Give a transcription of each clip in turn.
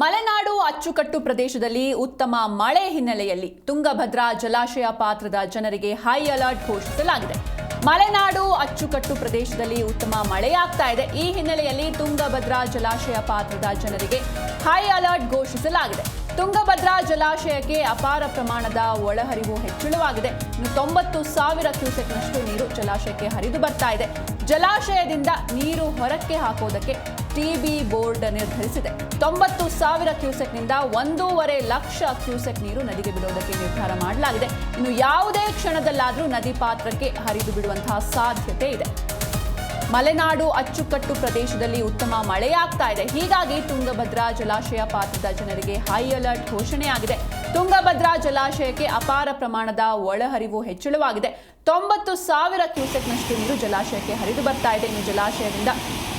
ಮಲೆನಾಡು ಅಚ್ಚುಕಟ್ಟು ಪ್ರದೇಶದಲ್ಲಿ ಉತ್ತಮ ಮಳೆ ಹಿನ್ನೆಲೆಯಲ್ಲಿ ತುಂಗಭದ್ರಾ ಜಲಾಶಯ ಪಾತ್ರದ ಜನರಿಗೆ ಹೈ ಅಲರ್ಟ್ ಘೋಷಿಸಲಾಗಿದೆ. ಮಲೆನಾಡು ಅಚ್ಚುಕಟ್ಟು ಪ್ರದೇಶದಲ್ಲಿ ಉತ್ತಮ ಮಳೆಯಾಗ್ತಾ ಇದೆ. ಈ ಹಿನ್ನೆಲೆಯಲ್ಲಿ ತುಂಗಭದ್ರಾ ಜಲಾಶಯ ಪಾತ್ರದ ಜನರಿಗೆ ಹೈ ಅಲರ್ಟ್ ಘೋಷಿಸಲಾಗಿದೆ. ತುಂಗಭದ್ರಾ ಜಲಾಶಯಕ್ಕೆ ಅಪಾರ ಪ್ರಮಾಣದ ಒಳಹರಿವು ಹೆಚ್ಚಳವಾಗಿದೆ. 90,000 ಕ್ಯೂಸೆಕ್ನಷ್ಟು ನೀರು ಜಲಾಶಯಕ್ಕೆ ಹರಿದು ಬರ್ತಾ ಇದೆ. ಜಲಾಶಯದಿಂದ ನೀರು ಹೊರಕ್ಕೆ ಹಾಕೋದಕ್ಕೆ ಟಿಬಿ ಬೋರ್ಡ್ ನಿರ್ಧರಿಸಿದೆ. 90,000 ಕ್ಯೂಸೆಕ್ನಿಂದ 1.5 ಲಕ್ಷ ಕ್ಯೂಸೆಕ್ ನೀರು ನದಿಗೆ ಬಿಡೋದಕ್ಕೆ ನಿರ್ಧಾರ ಮಾಡಲಾಗಿದೆ. ಇನ್ನು ಯಾವುದೇ ಕ್ಷಣದಲ್ಲಾದರೂ ನದಿ ಪಾತ್ರಕ್ಕೆ ಹರಿದು ಬಿಡುವಂತಹ ಸಾಧ್ಯತೆ ಇದೆ. ಮಲೆನಾಡು ಅಚ್ಚುಕಟ್ಟು ಪ್ರದೇಶದಲ್ಲಿ ಉತ್ತಮ ಮಳೆಯಾಗ್ತಾ ಇದೆ. ಹೀಗಾಗಿ ತುಂಗಭದ್ರಾ ಜಲಾಶಯ ಪಾತ್ರದ ಜನರಿಗೆ ಹೈ ಅಲರ್ಟ್ ಘೋಷಣೆಯಾಗಿದೆ. ತುಂಗಭದ್ರಾ ಜಲಾಶಯಕ್ಕೆ ಅಪಾರ ಪ್ರಮಾಣದ ಒಳಹರಿವು ಹೆಚ್ಚಳವಾಗಿದೆ. 90,000 ಕ್ಯೂಸೆಕ್ನಷ್ಟು ನೀರು ಜಲಾಶಯಕ್ಕೆ ಹರಿದು ಬರ್ತಾ ಇದೆ. ಇನ್ನು ಜಲಾಶಯದಿಂದ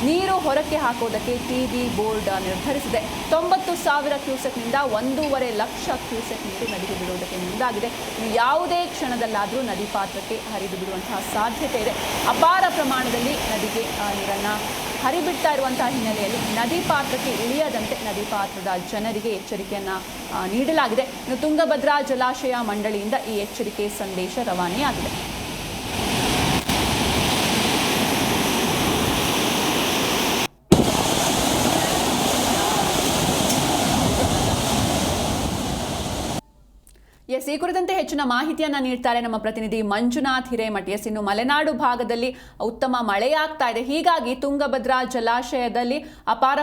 ನೀರು ಹೊರಕ್ಕೆ ಹಾಕೋದಕ್ಕೆ ಟಿಬಿ ಬೋರ್ಡ್ ನಿರ್ಧರಿಸಿದೆ. 90,000 ಕ್ಯೂಸೆಕ್ನಿಂದ 1.5 ಲಕ್ಷ ಕ್ಯೂಸೆಕ್ ನೀರು ನದಿಗೆ ಬಿಡುವುದಕ್ಕೆ ಮುಂದಾಗಿದೆ. ಇನ್ನು ಯಾವುದೇ ಕ್ಷಣದಲ್ಲಾದರೂ ನದಿ ಪಾತ್ರಕ್ಕೆ ಹರಿದು ಬಿಡುವಂತಹ ಸಾಧ್ಯತೆ ಇದೆ. ಅಪಾರ ಪ್ರಮಾಣದಲ್ಲಿ ನದಿಗೆ ನೀರನ್ನು ಹರಿಬಿಡ್ತಾ ಇರುವಂತಹ ಹಿನ್ನೆಲೆಯಲ್ಲಿ ನದಿ ಪಾತ್ರಕ್ಕೆ ಇಳಿಯದಂತೆ ನದಿ ಪಾತ್ರದ ಜನರಿಗೆ ಎಚ್ಚರಿಕೆಯನ್ನು ನೀಡಲಾಗಿದೆ. ಇನ್ನು ತುಂಗಭದ್ರಾ ಜಲಾಶಯ ಮಂಡಳಿಯಿಂದ ಈ ಎಚ್ಚರಿಕೆ ಸಂದೇಶ ರವಾನೆಯಾಗಿದೆ. ಈ ಕುರಿತಂತೆ ಹೆಚ್ಚಿನ ಮಾಹಿತಿಯನ್ನ ನೀಡ್ತಾರೆ ನಮ್ಮ ಪ್ರತಿನಿಧಿ ಮಂಜುನಾಥ್ ಹಿರೇಮಠ್. ಇನ್ನು ಮಲೆನಾಡು ಭಾಗದಲ್ಲಿ ಉತ್ತಮ ಮಳೆಯಾಗ್ತಾ ಇದೆ. ಹೀಗಾಗಿ ತುಂಗಭದ್ರಾ ಜಲಾಶಯದಲ್ಲಿ ಅಪಾರ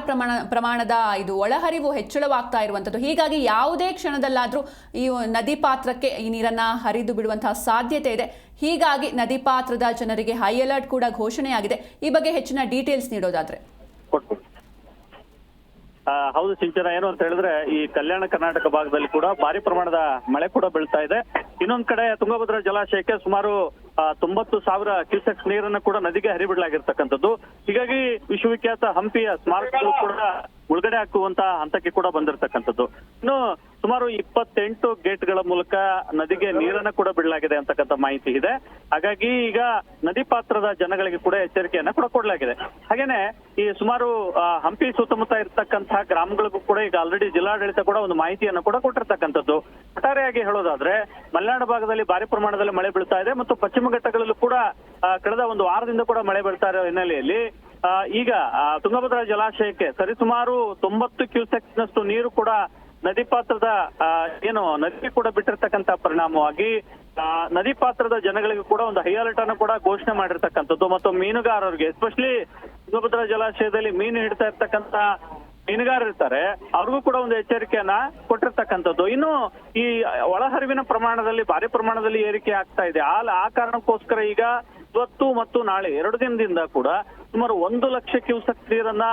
ಪ್ರಮಾಣದ ಒಳಹರಿವು ಹೆಚ್ಚಳವಾಗ್ತಾ ಇರುವಂಥದ್ದು. ಹೀಗಾಗಿ ಯಾವುದೇ ಕ್ಷಣದಲ್ಲಾದರೂ ಈ ನದಿ ಪಾತ್ರಕ್ಕೆ ಈ ನೀರನ್ನ ಹರಿದು ಬಿಡುವಂತಹ ಸಾಧ್ಯತೆ ಇದೆ. ಹೀಗಾಗಿ ನದಿ ಪಾತ್ರದ ಜನರಿಗೆ ಹೈ ಅಲರ್ಟ್ ಕೂಡ ಘೋಷಣೆಯಾಗಿದೆ. ಈ ಬಗ್ಗೆ ಹೆಚ್ಚಿನ ಡೀಟೇಲ್ಸ್ ನೀಡೋದಾದ್ರೆ. ಹೌದು ಸಿಂಚನ, ಏನು ಅಂತ ಹೇಳಿದ್ರೆ ಈ ಕಲ್ಯಾಣ ಕರ್ನಾಟಕ ಭಾಗದಲ್ಲಿ ಕೂಡ ಭಾರಿ ಪ್ರಮಾಣದ ಮಳೆ ಕೂಡ ಬೀಳ್ತಾ ಇದೆ. ಇನ್ನೊಂದ್ ಕಡೆ ತುಂಗಭದ್ರಾ ಜಲಾಶಯಕ್ಕೆ ಸುಮಾರು 90,000 ಕ್ಯೂಸೆಕ್ಸ್ ನೀರನ್ನು ಕೂಡ ನದಿಗೆ ಹರಿಬಿಡಲಾಗಿರ್ತಕ್ಕಂಥದ್ದು. ಹೀಗಾಗಿ ವಿಶ್ವವಿಖ್ಯಾತ ಹಂಪಿಯ ಸ್ಮಾರಕಗಳು ಕೂಡ ಮುಳುಗಡೆ ಹಾಕುವಂತ ಹಂತಕ್ಕೆ ಕೂಡ ಬಂದಿರತಕ್ಕಂಥದ್ದು. ಇನ್ನು ಸುಮಾರು 28 ಗೇಟ್ಗಳ ಮೂಲಕ ನದಿಗೆ ನೀರನ್ನ ಕೂಡ ಬಿಡಲಾಗಿದೆ ಅಂತಕ್ಕಂಥ ಮಾಹಿತಿ ಇದೆ. ಹಾಗಾಗಿ ಈಗ ನದಿ ಪಾತ್ರದ ಜನಗಳಿಗೆ ಕೂಡ ಎಚ್ಚರಿಕೆಯನ್ನ ಕೂಡ ಕೊಡಲಾಗಿದೆ. ಹಾಗೇನೆ ಈ ಸುಮಾರು ಹಂಪಿ ಸುತ್ತಮುತ್ತ ಇರತಕ್ಕಂತಹ ಗ್ರಾಮಗಳಿಗೂ ಕೂಡ ಈಗ ಆಲ್ರೆಡಿ ಜಿಲ್ಲಾಡಳಿತ ಕೂಡ ಒಂದು ಮಾಹಿತಿಯನ್ನು ಕೂಡ ಕೊಟ್ಟಿರ್ತಕ್ಕಂಥದ್ದು. ಒಟ್ಟಾರೆಯಾಗಿ ಹೇಳೋದಾದ್ರೆ ಮಲೆನಾಡು ಭಾಗದಲ್ಲಿ ಭಾರಿ ಪ್ರಮಾಣದಲ್ಲಿ ಮಳೆ ಬೀಳ್ತಾ ಇದೆ ಮತ್ತು ಪಶ್ಚಿಮ ಘಟ್ಟಗಳಲ್ಲೂ ಕೂಡ ಕಳೆದ ಒಂದು ವಾರದಿಂದ ಕೂಡ ಮಳೆ ಬೀಳ್ತಾ ಇರೋ ಹಿನ್ನೆಲೆಯಲ್ಲಿ ಈಗ ತುಂಗಭದ್ರಾ ಜಲಾಶಯಕ್ಕೆ ಸರಿಸುಮಾರು 90 ಕ್ಯೂಸೆಕ್ನಷ್ಟು ನೀರು ಕೂಡ ನದಿ ಪಾತ್ರದ ನದಿಗೆ ಕೂಡ ಬಿಟ್ಟಿರ್ತಕ್ಕಂಥ ಪರಿಣಾಮವಾಗಿ ನದಿ ಪಾತ್ರದ ಜನಗಳಿಗೂ ಕೂಡ ಒಂದು ಹೈ ಅಲರ್ಟ್ ಅನ್ನು ಕೂಡ ಘೋಷಣೆ ಮಾಡಿರ್ತಕ್ಕಂಥದ್ದು. ಮತ್ತು ಮೀನುಗಾರರಿಗೆ ಎಸ್ಪೆಷಲಿ ತುಂಗಭದ್ರಾ ಜಲಾಶಯದಲ್ಲಿ ಮೀನು ಹಿಡ್ತಾ ಇರ್ತಕ್ಕಂಥ ಮೀನುಗಾರರು ಇರ್ತಾರೆ, ಅವ್ರಿಗೂ ಕೂಡ ಒಂದು ಎಚ್ಚರಿಕೆಯನ್ನ ಕೊಟ್ಟಿರ್ತಕ್ಕಂಥದ್ದು. ಇನ್ನು ಈ ಒಳಹರಿವಿನ ಪ್ರಮಾಣದಲ್ಲಿ ಭಾರಿ ಪ್ರಮಾಣದಲ್ಲಿ ಏರಿಕೆ ಆಗ್ತಾ ಇದೆ. ಆ ಕಾರಣಕ್ಕೋಸ್ಕರ ಈಗ ಇವತ್ತು ಮತ್ತು ನಾಳೆ 2 ದಿನದಿಂದ ಕೂಡ ಸುಮಾರು 1 ಲಕ್ಷ ಕ್ಯೂಸೆಕ್ ನೀರನ್ನ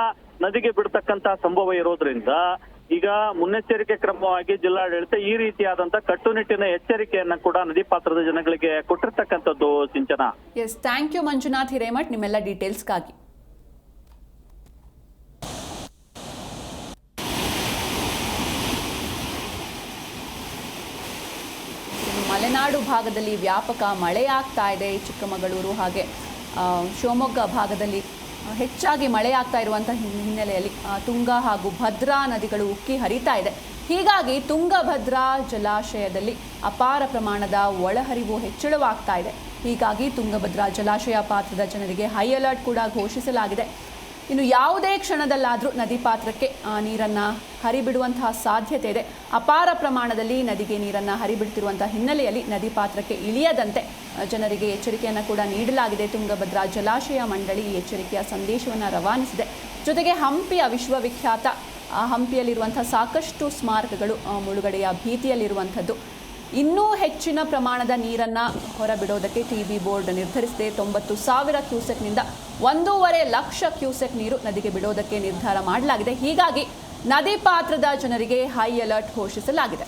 ನದಿಗೆ ಬಿಡ್ತಕ್ಕಂತ ಸಂಭವ ಇರೋದ್ರಿಂದ ಈಗ ಮುನ್ನೆಚ್ಚರಿಕೆ ಕ್ರಮವಾಗಿ ಜಿಲ್ಲಾಡಳಿತ ಈ ರೀತಿಯಾದಂತ ಕಟ್ಟುನಿಟ್ಟಿನ ಎಚ್ಚರಿಕೆಯನ್ನ ಕೂಡ ನದಿ ಪಾತ್ರದ ಜನಗಳಿಗೆ ಕೊಟ್ಟಿರ್ತಕ್ಕಂಥದ್ದು. Sinchana. Yes, thank you Manjunath Hiremath ನಿಮ್ಮೆಲ್ಲ ಡೀಟೇಲ್ಸ್ಗಾಗಿ. ಮಲೆನಾಡು ಭಾಗದಲ್ಲಿ ವ್ಯಾಪಕ ಮಳೆಯಾಗ್ತಾ ಇದೆ. ಚಿಕ್ಕಮಗಳೂರು ಹಾಗೆ ಶಿವಮೊಗ್ಗ ಭಾಗದಲ್ಲಿ ಹೆಚ್ಚಾಗಿ ಮಳೆಯಾಗ್ತಾ ಇರುವಂತಹ ಹಿನ್ನೆಲೆಯಲ್ಲಿ ತುಂಗಾ ಹಾಗೂ ಭದ್ರಾ ನದಿಗಳು ಉಕ್ಕಿ ಹರಿತಾ ಇದೆ. ಹೀಗಾಗಿ ತುಂಗಭದ್ರಾ ಜಲಾಶಯದಲ್ಲಿ ಅಪಾರ ಪ್ರಮಾಣದ ಒಳಹರಿವು ಹೆಚ್ಚಳವಾಗ್ತಾ ಇದೆ. ಹೀಗಾಗಿ ತುಂಗಭದ್ರಾ ಜಲಾಶಯ ಪಾತ್ರದ ಜನರಿಗೆ ಹೈ ಅಲರ್ಟ್ ಕೂಡ ಘೋಷಿಸಲಾಗಿದೆ. ಇನ್ನು ಯಾವುದೇ ಕ್ಷಣದಲ್ಲಾದರೂ ನದಿ ಪಾತ್ರಕ್ಕೆ ನೀರನ್ನು ಹರಿಬಿಡುವಂತಹ ಸಾಧ್ಯತೆ ಇದೆ. ಅಪಾರ ಪ್ರಮಾಣದಲ್ಲಿ ನದಿಗೆ ನೀರನ್ನು ಹರಿಬಿಡ್ತಿರುವಂತಹ ಹಿನ್ನೆಲೆಯಲ್ಲಿ ನದಿ ಪಾತ್ರಕ್ಕೆ ಇಳಿಯದಂತೆ ಜನರಿಗೆ ಎಚ್ಚರಿಕೆಯನ್ನು ಕೂಡ ನೀಡಲಾಗಿದೆ. ತುಂಗಭದ್ರಾ ಜಲಾಶಯ ಮಂಡಳಿ ಈ ಎಚ್ಚರಿಕೆಯ ಸಂದೇಶವನ್ನು ರವಾನಿಸಿದೆ. ಜೊತೆಗೆ ಹಂಪಿಯ ವಿಶ್ವವಿಖ್ಯಾತ ಹಂಪಿಯಲ್ಲಿರುವಂತಹ ಸಾಕಷ್ಟು ಸ್ಮಾರಕಗಳು ಮುಳುಗಡೆಯ ಭೀತಿಯಲ್ಲಿರುವಂಥದ್ದು. ಇನ್ನೂ ಹೆಚ್ಚಿನ ಪ್ರಮಾಣದ ನೀರನ್ನು ಹೊರಬಿಡೋದಕ್ಕೆ ಟಿಬಿ ಬೋರ್ಡ್ ನಿರ್ಧರಿಸಿದೆ. 90,000 ಕ್ಯೂಸೆಕ್ನಿಂದ 1.5 ಲಕ್ಷ ಕ್ಯೂಸೆಕ್ ನೀರು ನದಿಗೆ ಬಿಡೋದಕ್ಕೆ ನಿರ್ಧಾರ ಮಾಡಲಾಗಿದೆ. ಹೀಗಾಗಿ ನದಿ ಪಾತ್ರದ ಜನರಿಗೆ ಹೈ ಅಲರ್ಟ್ ಘೋಷಿಸಲಾಗಿದೆ.